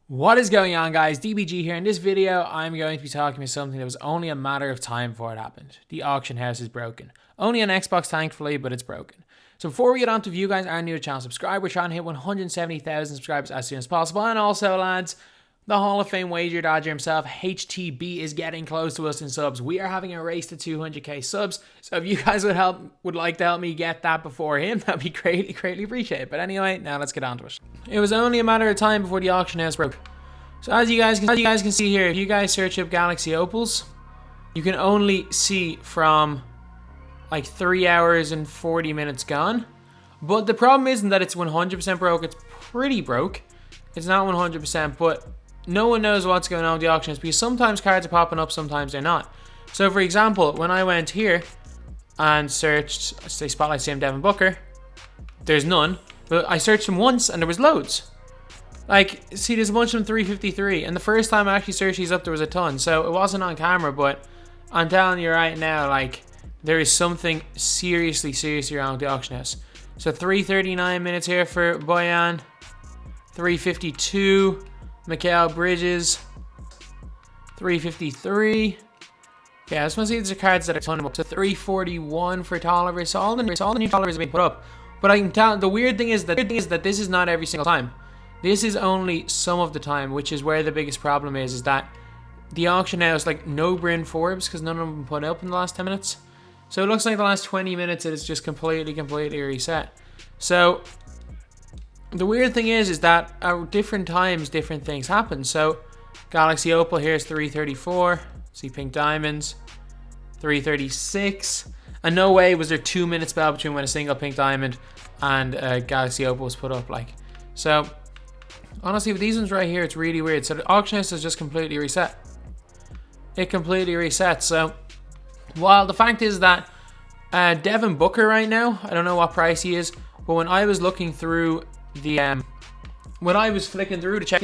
What is going on, guys? DBG here. In this video, I'm going to be talking about something that was only a matter of time before it happened. The auction house is broken. Only on Xbox, thankfully, but it's broken. So before we get on to, if you guys are new to the channel, subscribe. We're trying to hit 170,000 subscribers as soon as possible. And also, lads, the Hall of Fame wager dodger himself, HTB, is getting close to us in subs. We are having a race to 200k subs. So if you guys would like to help me get that before him, that'd be greatly appreciated. But anyway, now let's get on to it. It was only a matter of time before the auction house broke. So as you guys can see here, if you guys search up Galaxy Opals, you can only see from like 3 hours and 40 minutes gone. But the problem isn't that it's 100% broke. It's pretty broke. It's not 100%, but no one knows what's going on with the auctions because sometimes cards are popping up, sometimes they're not. So for example, when I went here and searched, say, Spotlight Sim Devin Booker, there's none. But I searched them once and there was loads. Like, see, there's a bunch from 353, and the first time I actually searched these up, there was a ton. So it wasn't on camera, but I'm telling you right now, like, there is something seriously wrong with the auction house. So 339 minutes here for Boyan, 352, Mikal Bridges, 353. Okay, I just want to see if there's cards that are ton up to 341 for Tolliver. So all the new Tollivers have been put up. But I can tell, the weird thing is that this is not every single time. This is only some of the time, which is where the biggest problem is that the auction house, like, no Bryn Forbes, because none of them put up in the last 10 minutes. So it looks like the last 20 minutes it is just completely reset. So the weird thing is that at different times, different things happen. So Galaxy Opal here is 334. See Pink Diamonds, 336. And no way was there 2 minute spell between when a single Pink Diamond and Galaxy Opal was put up. Like, so honestly, with these ones right here, it's really weird. So the auction house has just completely reset. It completely resets. So while the fact is that Devin Booker right now, I don't know what price he is, but when I was looking through the when I was flicking through to check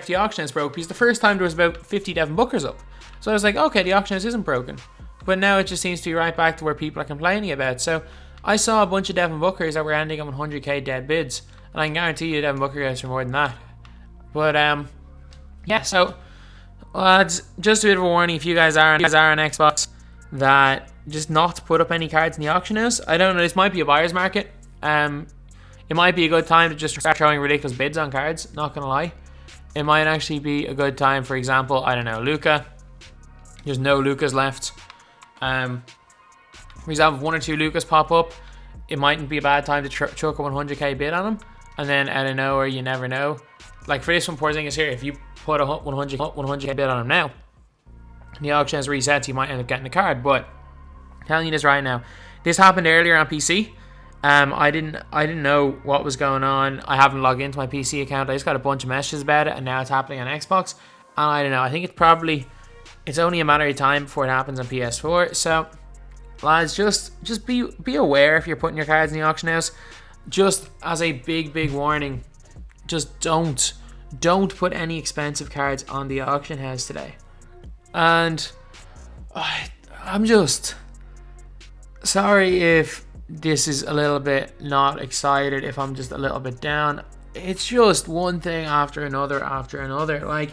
the auction house broke, because the first time there was about 50 Devin Bookers up. So I was like, okay, the auction house isn't broken. But now it just seems to be right back to where people are complaining about. So I saw a bunch of Devin Bookers that were ending on 100k dead bids, and I can guarantee you Devin Booker goes for more than that. But yeah, so lads, just a bit of a warning if you guys are on Xbox, that just not to put up any cards in the auction house. I don't know, this might be a buyer's market. It might be a good time to just start throwing ridiculous bids on cards, not gonna lie. It might actually be a good time, for example, I don't know, Luka. There's no Lukas left. For example, if 1 or 2 Lukas pop up, it mightn't be a bad time to chuck a 100k bid on them. And then out of nowhere, you never know. Like for this one, Porzingis here, if you put a 100k bid on him now, the auction has resets, you might end up getting a card. But I'm telling you this right now, this happened earlier on PC. I didn't know what was going on. I haven't logged into my PC account. I just got a bunch of messages about it, and now it's happening on Xbox. And I don't know. I think it's only a matter of time before it happens on PS4. So, lads, just be aware if you're putting your cards in the auction house. Just as a big warning, just don't put any expensive cards on the auction house today. And I'm just sorry if this is a little bit not excited, if I'm just a little bit down. It's just one thing after another. Like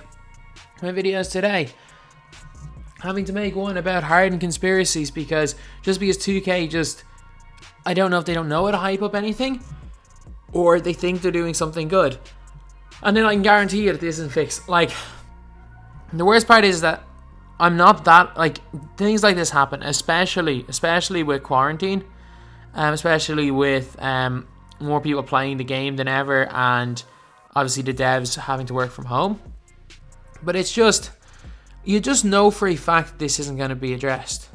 my videos today, having to make one about hardened conspiracies because 2K I don't know if they don't know how to hype up anything or they think they're doing something good. And then I can guarantee you that this isn't fixed. Like, the worst part is that I'm not that, like, things like this happen, especially with quarantine, especially with more people playing the game than ever, and obviously the devs having to work from home. But it's just, you just know for a fact this isn't going to be addressed.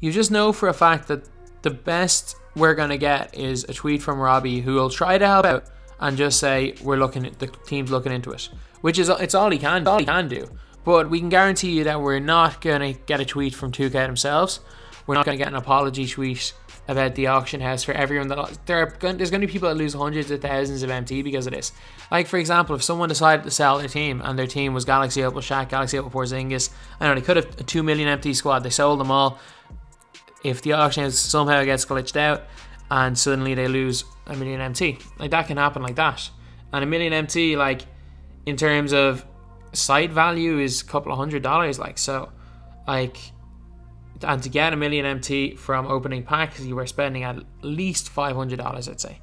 You just know for a fact that the best we're going to get is a tweet from Robbie who will try to help out and just say the team's looking into it, which is it's all he can do. But we can guarantee you that we're not going to get a tweet from 2K themselves. We're not going to get an apology tweet about the auction house for everyone there's going to be people that lose hundreds of thousands of MT because of this. Like for example, if someone decided to sell their team and their team was Galaxy Opal Shaq, Galaxy Opal Porzingis, I know they could have a 2 million MT squad, they sold them all. If the auction house somehow gets glitched out and suddenly they lose a million MT, like that can happen like that. And a million MT, like in terms of site value is a couple of $100, like, so, like, and to get a million MT from opening packs, you were spending at least $500, I'd say.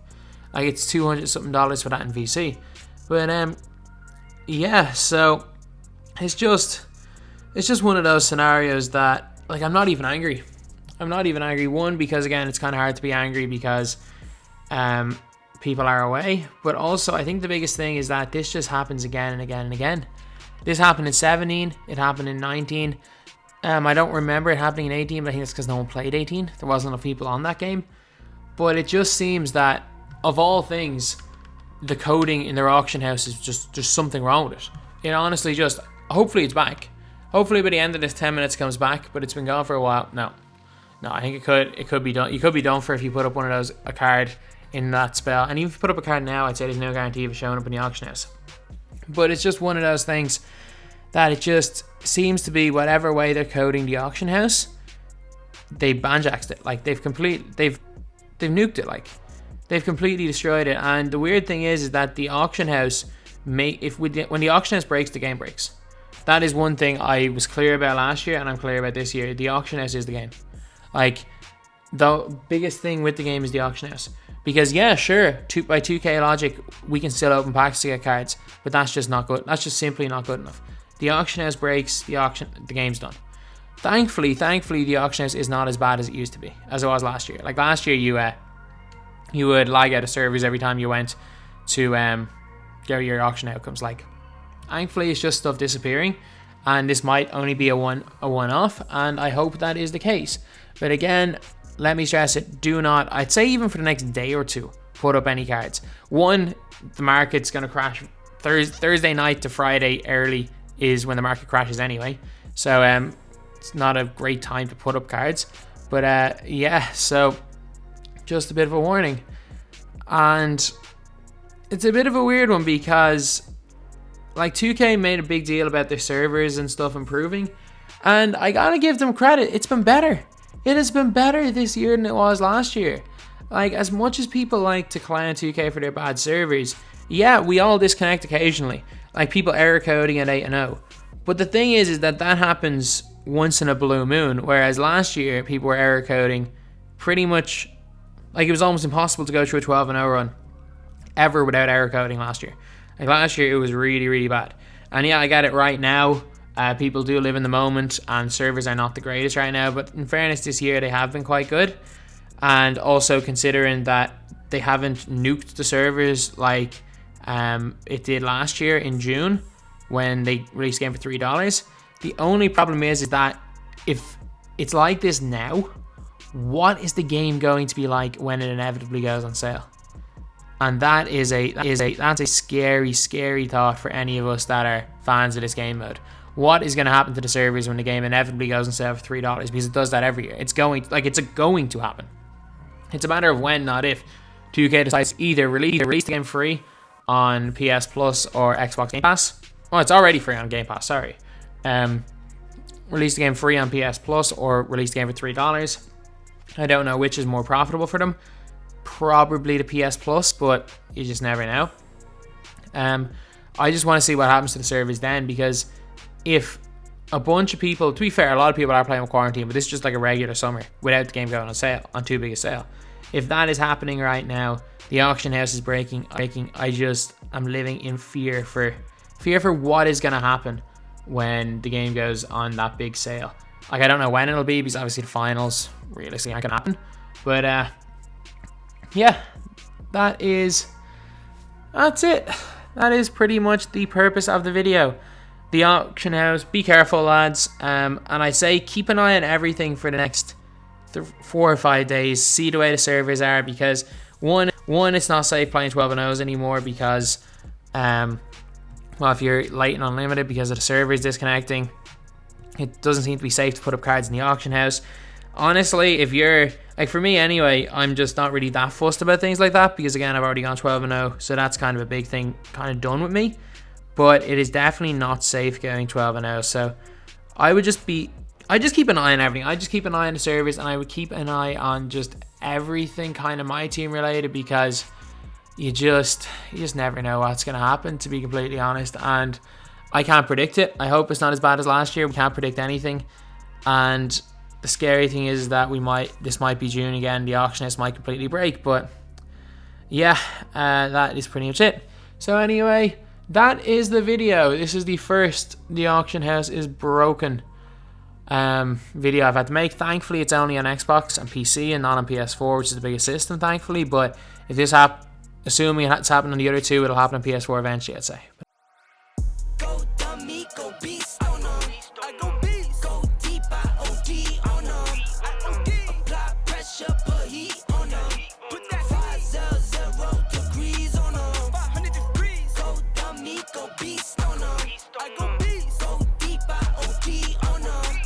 Like, it's $200 something for that in VC. But yeah, so it's just one of those scenarios that, like, I'm not even angry. One, because again, it's kind of hard to be angry because people are away. But also, I think the biggest thing is that this just happens again and again and again. This happened in 17. It happened in 19. I don't remember it happening in 18, but I think it's because no one played 18. There wasn't enough people on that game. But it just seems that, of all things, the coding in their auction house is just something wrong with it. It honestly just, hopefully it's back. Hopefully by the end of this 10 minutes it comes back, but it's been gone for a while. No, I think it could be done. You could be done for if you put up one of those, a card in that spell. And even if you put up a card now, I'd say there's no guarantee of it showing up in the auction house. But it's just one of those things that it just seems to be whatever way they're coding the auction house, they banjaxed it. Like, they've nuked it. Like, they've completely destroyed it. And the weird thing is that the auction house when the auction house breaks, the game breaks. That is one thing I was clear about last year, and I'm clear about this year. The auction house is the game. Like, the biggest thing with the game is the auction house. Because, yeah, sure, by 2K logic, we can still open packs to get cards, but that's just not good. That's just simply not good enough. The auction house breaks, the game's done. Thankfully, the auction house is not as bad as it used to be, as it was last year. Like, last year, you would lag out of servers every time you went to get your auction outcomes. Like, thankfully, it's just stuff disappearing, and this might only be a one-off, and I hope that is the case. But again, let me stress it, do not, I'd say even for the next day or two, put up any cards. One, the market's going to crash Thursday night to Friday early is when the market crashes anyway. So it's not a great time to put up cards. But yeah, so just a bit of a warning. And it's a bit of a weird one because, like, 2K made a big deal about their servers and stuff improving. And I gotta give them credit, it's been better. It has been better this year than it was last year. Like, as much as people like to clown 2K for their bad servers, yeah, we all disconnect occasionally. Like, people error coding at 8-0. But the thing is that happens once in a blue moon, whereas last year, people were error coding pretty much, like, it was almost impossible to go through a 12-0 run ever without error coding last year. Like, last year, it was really, really bad. And yeah, I get it right now. People do live in the moment, and servers are not the greatest right now, but in fairness, this year they have been quite good. And also considering that they haven't nuked the servers like it did last year in June when they released the game for $3. The only problem is that if it's like this now, what is the game going to be like when it inevitably goes on sale? And that's a scary, scary thought for any of us that are fans of this game mode. What is going to happen to the servers when the game inevitably goes on sale for $3? Because it does that every year. It's going to happen. It's a matter of when, not if. 2K decides to either release the game free on PS Plus or Xbox Game Pass. Oh, it's already free on Game Pass, sorry. Release the game free on PS Plus or release the game for $3. I don't know which is more profitable for them. Probably the PS Plus, but you just never know. I just want to see what happens to the servers then, because if a bunch of people, to be fair, a lot of people are playing with Quarantine, but this is just like a regular summer without the game going on sale, on too big a sale. If that is happening right now, the auction house is breaking. I'm living in fear for what is going to happen when the game goes on that big sale. Like, I don't know when it'll be, because obviously the finals realistically aren't going to happen. But yeah, that's it. That is pretty much the purpose of the video. The auction house, be careful, lads. And I say keep an eye on everything for the next 4 or 5 days. See the way the servers are, because one, it's not safe playing 12-0s anymore, because well, if you're late and unlimited because of the servers disconnecting, it doesn't seem to be safe to put up cards in the auction house. Honestly, if you're, like, for me anyway, I'm just not really that fussed about things like that, because again, I've already gone 12-0, so that's kind of a big thing kind of done with me. But it is definitely not safe going 12-0, so I just keep an eye on everything. I just keep an eye on the servers, and I would keep an eye on just everything kind of my team related, because you just never know what's going to happen, to be completely honest. And I can't predict it. I hope it's not as bad as last year. We can't predict anything. And the scary thing is that this might be June again. The auction house might completely break. But yeah, that is pretty much it. So anyway, that is the video. This is the first "The auction house is broken" video I've had to make. Thankfully, it's only on Xbox and PC and not on PS4, which is the biggest system, thankfully. But if this assuming it's happening on the other two, it'll happen on PS4 eventually, I'd say.